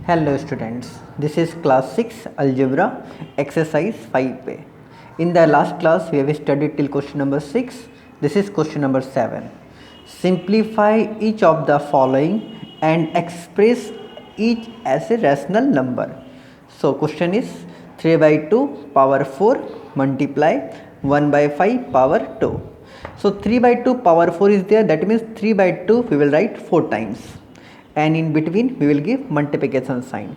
Hello students, this is class 6 algebra exercise 5a. In the last class we have studied till question number 6. This is question number 7. Simplify each of the following and express each as a rational number. So question is 3 by 2 power 4 multiply 1 by 5 power 2. So 3 by 2 power 4 is there, that means 3 by 2 we will write 4 times. And in between we will give multiplication sign.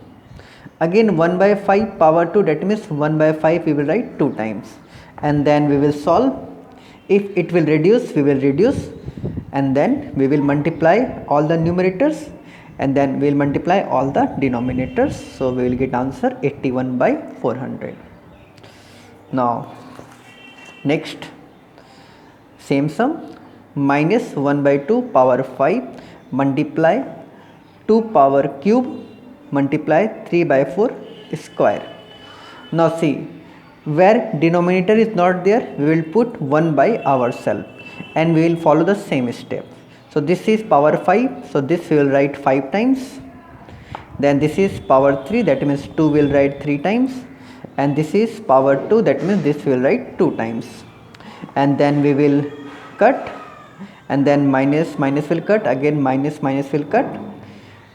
Again 1 by 5 power 2, that means 1 by 5 we will write 2 times, and then we will solve. If it will reduce, we will reduce, and then we will multiply all the numerators, and then we will multiply all the denominators. So we will get answer 81 by 400. Now next same sum, minus 1 by 2 power 5 multiply 2 power cube multiply 3 by 4 square. Now see, where denominator is not there, we will put 1 by ourselves and we will follow the same step. So this is power 5, so this we will write 5 times. Then this is power 3, that means 2 will write 3 times, and this is power 2, that means this we will write 2 times. And then we will cut, and then minus will cut, again minus will cut.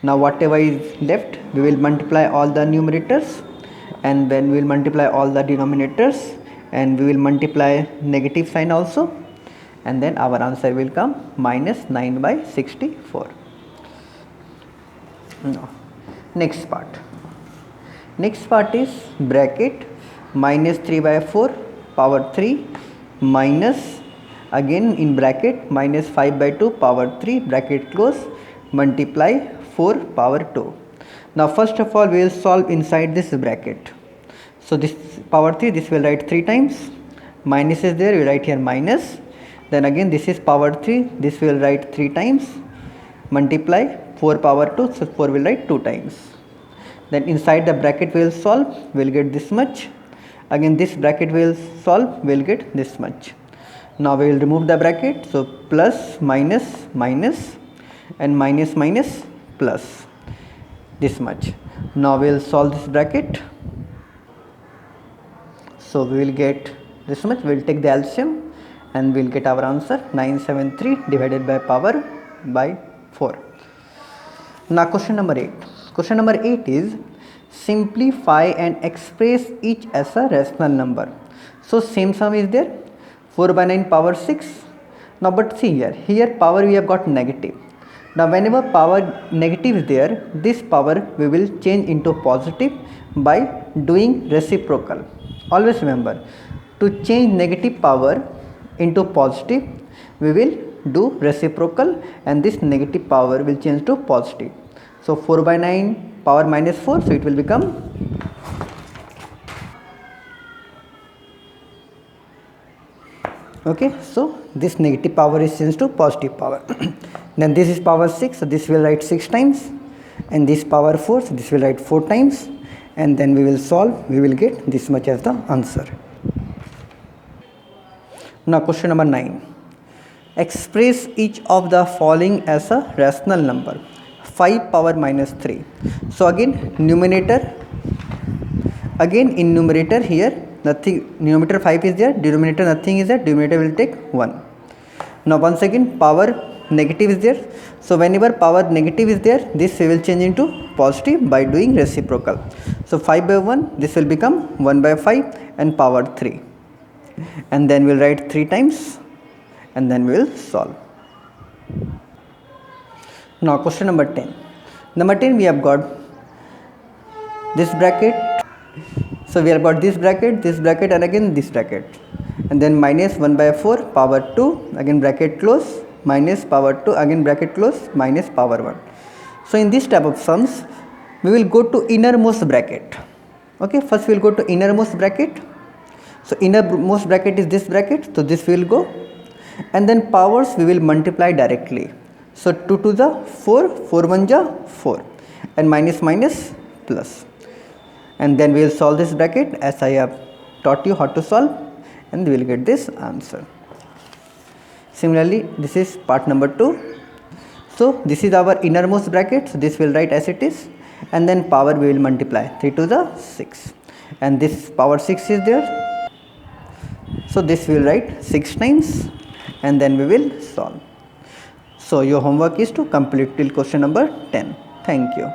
Now whatever is left, we will multiply all the numerators, and then we will multiply all the denominators, and we will multiply negative sign also, and then our answer will come minus 9 by 64. Now next part is bracket minus 3 by 4 power 3 minus, again in bracket, minus 5 by 2 power 3 bracket close multiply 4 power 2. Now first of all we will solve inside this bracket. So this power 3, this will write 3 times, minus is there, we write here minus. Then again this is power 3, this will write 3 times, multiply 4 power 2, so 4 will write 2 times. Then inside the bracket we will solve, we will get this much. Again this bracket we will solve, we will get this much. Now we will remove the bracket, so plus minus minus and minus plus, this much. Now we will solve this bracket, so we will get this much. We will take the LCM and we will get our answer 973 divided by power by 4. Now question number 8. Question number 8 is simplify and express each as a rational number. So same sum is there, 4 by 9 power 6. Now but see here power we have got negative. Now whenever power negative is there, this power we will change into positive by doing reciprocal. Always remember, to change negative power into positive we will do reciprocal, and this negative power will change to positive. So 4 by 9 power minus 4, so it will become okay. So this negative power is changed to positive power. Then this is power 6, so this will write 6 times, and this power 4, so this will write 4 times, and then we will solve, we will get this much as the answer. Now question number 9. Express each of the following as a rational number. 5 power minus 3. So again numerator, again in numerator here nothing, numerator 5 is there, denominator nothing is there, denominator will take 1. Now once again power negative is there, so whenever power negative is there, this we will change into positive by doing reciprocal. So 5 by 1, this will become 1 by 5 and power 3, and then we will write 3 times, and then we will solve. Now question number 10. Number 10 we have got this bracket, so we have got this bracket and again this bracket, and then minus 1 by 4 power 2, again bracket close, minus power 2, again bracket close, minus power 1. So in this type of sums we will go to innermost bracket. Okay, first we will go to innermost bracket. So innermost bracket is this bracket, so this will go, and then powers we will multiply directly. So 2 to the 4, 4 1 ja 4, and minus plus, and then we will solve this bracket as I have taught you how to solve, and we will get this answer. Similarly this is part number 2. So this is our innermost bracket, so this will write as it is, and then power we will multiply, 3 to the 6, and this power 6 is there, so this we will write 6 times and then we will solve. So your homework is to complete till question number 10. Thank you.